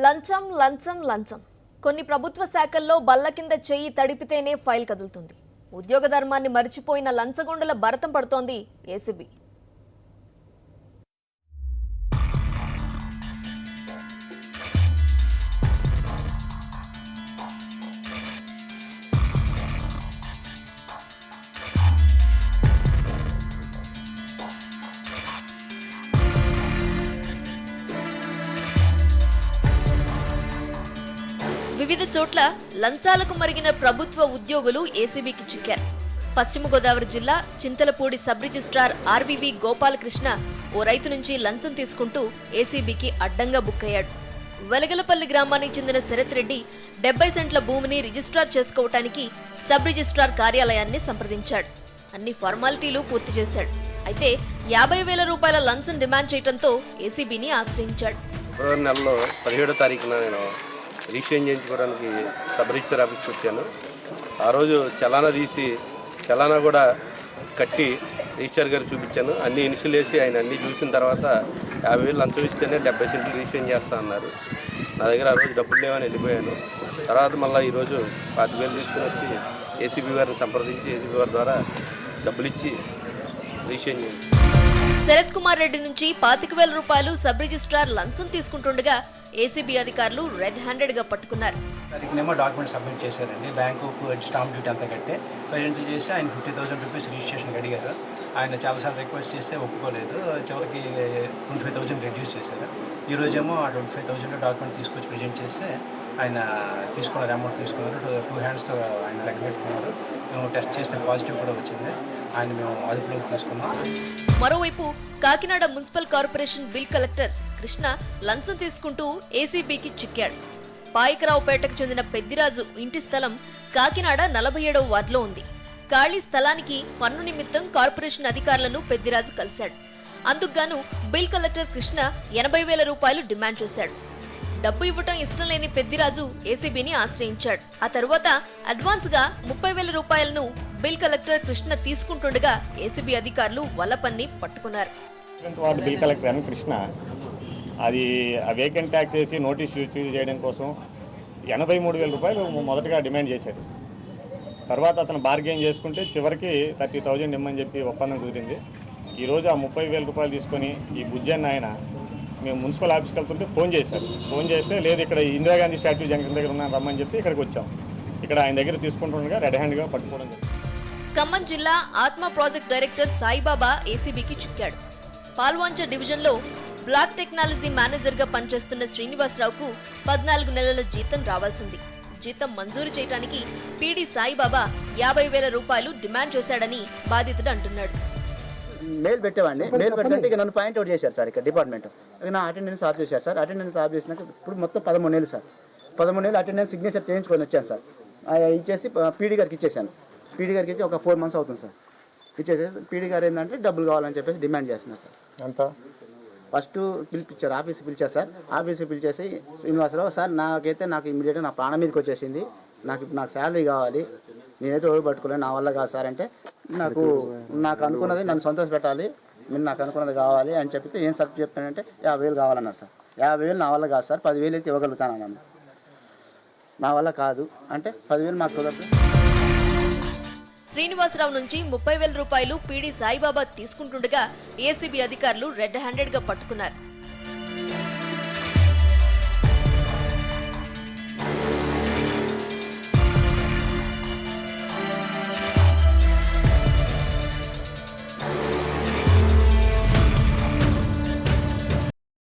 లంచం లంచం లంచం కొన్ని ప్రభుత్వ శాఖల్లో బల్ల కింద చెయ్యి తడిపితేనే ఫైల్ కదులుతుంది. ఉద్యోగ ధర్మాన్ని మరిచిపోయిన లంచగొండల భరతం పడుతోంది ఏసీబీ. వివిధ చోట్ల లంచాలకు మరిగిన ప్రభుత్వ ఉద్యోగులు ఏసీబీకి చిక్కారు. పశ్చిమ గోదావరి జిల్లా చింతలపూడి సబ్ రిజిస్ట్రార్ ఆర్వీవి గోపాలకృష్ణ ఓ రైతు నుంచి లంచం తీసుకుంటూ ఏసీబీకి అడ్డంగా బుక్ అయ్యాడు. వెలగలపల్లి గ్రామానికి చెందిన శరత్ రెడ్డి 70 సెంట్ల భూమిని రిజిస్ట్రార్ చేసుకోవటానికి సబ్ రిజిస్ట్రార్ కార్యాలయాన్ని సంప్రదించాడు. అన్ని ఫార్మాలిటీలు పూర్తి చేశాడు. అయితే 50,000 రూపాయల లంచం డిమాండ్ చేయడంతో ఏసీబీని ఆశ్రయించాడు. ఫిబ్రవరి నెలలో 17వ తారీఖున నేను రిజిస్ట్రేషన్ చేయించుకోవడానికి సబ్ రిజిస్టర్ ఆఫీస్కి వచ్చాను. ఆ రోజు చలానా తీసి చలానా కూడా కట్టి రిజిస్టర్ గారికి చూపించాను. అన్ని ఇనిషియల్ వేసి ఆయన అన్నీ చూసిన తర్వాత 50,000 లంచం ఇస్తేనే 70 సెంట్లు రిజిస్ట్రేషన్ చేస్తా అన్నారు. నా దగ్గర ఆ రోజు డబ్బులు లేవని వెళ్ళిపోయాను. తర్వాత మళ్ళీ ఈరోజు 25,000 తీసుకుని వచ్చి ఏసీబీ గారిని సంప్రదించి ఏసీబీ గారి ద్వారా డబ్బులు ఇచ్చి రిజిస్ట్రేషన్ చేయండి. శరత్ కుమార్ రెడ్డి నుంచి 25,000 రూపాయలు సబ్ రిజిస్ట్రార్ లంచం తీసుకుంటుండగా ఏసీబీ అధికారులు రెడ్ హ్యాండెడ్ గా పట్టుకున్నారు. డాక్యుమెంట్ సబ్మిట్ చేశారండి. బ్యాంకు స్టాంప్ డ్యూటీ అంతా కట్టే ప్రజెంట్ చేసి ఆయన 50,000 రూపీస్ రిజిస్ట్రేషన్కి అడిగారు. ఆయన చాలాసార్లు రిక్వెస్ట్ చేస్తే ఒప్పుకోలేదు. చివరికి 25,000 రెడ్యూస్ చేశారు. ఈరోజేమో ఆ 25,000 డాక్యుమెంట్ తీసుకొచ్చి ప్రజెంట్ చేస్తే ఆయన తీసుకున్నారు, అమౌంట్ తీసుకున్నారు. 2 హ్యాండ్స్తో ఆయన లెక్క పెట్టుకున్నారు. మేము టెస్ట్ చేస్తే పాజిటివ్ కూడా వచ్చింది. ఆయన మేము అదుపులోకి తీసుకున్నాం. మరోవైపు Kakinada municipal corporation bill collector Krishna లంచం తీసుకుంటూ ఏసీబీకి చిక్కాడు. పాయకరావుపేటకు చెందిన పెద్దిరాజు ఇంటి స్థలం కాకినాడ 47వ వార్డులో ఉంది. ఖాళీ స్థలానికి పన్ను నిమిత్తం కార్పొరేషన్ అధికారులను పెద్దిరాజు కలిశాడు. అందుకుగాను బిల్ కలెక్టర్ కృష్ణ 80,000 రూపాయలు డిమాండ్ చేశాడు. డబ్బు ఇవ్వటం ఇష్టం లేని పెద్దిరాజు ఏసీబీని ఆశ్రయించాడు. ఆ తర్వాత అడ్వాన్స్ గా 30,000 రూపాయలను బిల్ కలెక్టర్ కృష్ణ తీసుకుంటుండగా ఏసీబీ అధికారులు వలపన్ని పట్టుకున్నారు. బిల్ కలెక్టర్ అని కృష్ణ అది వేకెంట్ ట్యాక్స్ వేసి నోటీస్ ఇష్యూ చేయడం కోసం 83,000 రూపాయలు మొదటగా డిమాండ్ చేశాడు. తర్వాత అతను బార్గెయిన్ చేసుకుంటే చివరికి 30,000 ఇమ్మని చెప్పి ఒప్పందం కుదిరింది. ఈరోజు ఆ 30,000 రూపాయలు తీసుకొని ఈ బుజ్జన్న ఆయన మేము మున్సిపల్ ఆఫీస్కి వెళ్తుంటే ఫోన్ చేశారు. ఫోన్ చేస్తే లేదు ఇక్కడ ఇందిరాగాంధీ స్టాట్యూ జంక్షన్ దగ్గర ఉన్నాను రమ్మని చెప్పి ఇక్కడికి వచ్చాం. ఇక్కడ ఆయన దగ్గర తీసుకుంటుండగా రెడ్ హ్యాండ్గా పట్టుకోవడం జరిగింది. ఖమ్మం జిల్లా ఆత్మ ప్రాజెక్ట్ డైరెక్టర్ సాయిబాబా ఏసీబీకి చిక్కాడు. పాల్వాంచ డివిజన్లో బ్లాక్ టెక్నాలజీ మేనేజర్గా పనిచేస్తున్న శ్రీనివాసరావుకు 14 నెలల జీతం రావాల్సింది. జీతం మంజూరు చేయడానికి పీడీ సాయిబాబా 50,000 రూపాయలు డిమాండ్ చేశాడని బాధితుడు అంటున్నాడు. మెయిల్ పెట్టేవాడిని. మెయిల్ పెట్టంటే ఇక నన్ను పాయింట్అవుట్ చేశారు సార్. ఇక్కడ డిపార్ట్మెంట్ నా అటెండెన్స్ ఆఫ్ చేశారు సార్. అటెండెన్స్ ఆఫ్ చేసినాక ఇప్పుడు మొత్తం 13 నెలలు సార్. 13 నెలలు అటెండెన్స్ సిగ్నేచర్ చేయించుకొని వచ్చాను సార్. ఇచ్చేసి పీడీ గారికి ఇచ్చేసాను. పీడీ గారికి ఇచ్చి ఒక 4 మంత్స్ అవుతుంది సార్. ఇచ్చేసేసి పీడీ గారు ఏంటంటే డబ్బులు కావాలని చెప్పేసి డిమాండ్ చేస్తున్నారు సార్. ఎంత ఫస్ట్ పిలిపించారు, ఆఫీస్కి పిలిచారు సార్. ఆఫీస్కి పిలిచేసి శ్రీనివాసరావు సార్ నాకు ఇమీడియట్గా నా ప్రాణం మీదకి వచ్చేసింది. నాకు శాలరీ కావాలి, నేనైతే ఓడి పట్టుకోలేదు, నా వల్ల కాదు సార్ అంటే నాకు అనుకున్నది నన్ను సంతోష పెట్టాలి, మీరు నాకు అనుకున్నది కావాలి అని చెప్పితే ఏం సార్ చెప్పానంటే 50,000 కావాలన్నారు సార్. 50,000 నా వల్ల కాదు సార్, 10,000 అయితే ఇవ్వగలుగుతాను అన్నాను. నా వల్ల కాదు అంటే 10,000 మాకు కుదరదు. శ్రీనివాసరావు నుంచి 30,000 రూపాయలు పీడీ సాయిబాబా తీసుకుంటుండగా ఏసీబీ అధికారులు రెడ్ హ్యాండెడ్ గా పట్టుకున్నారు.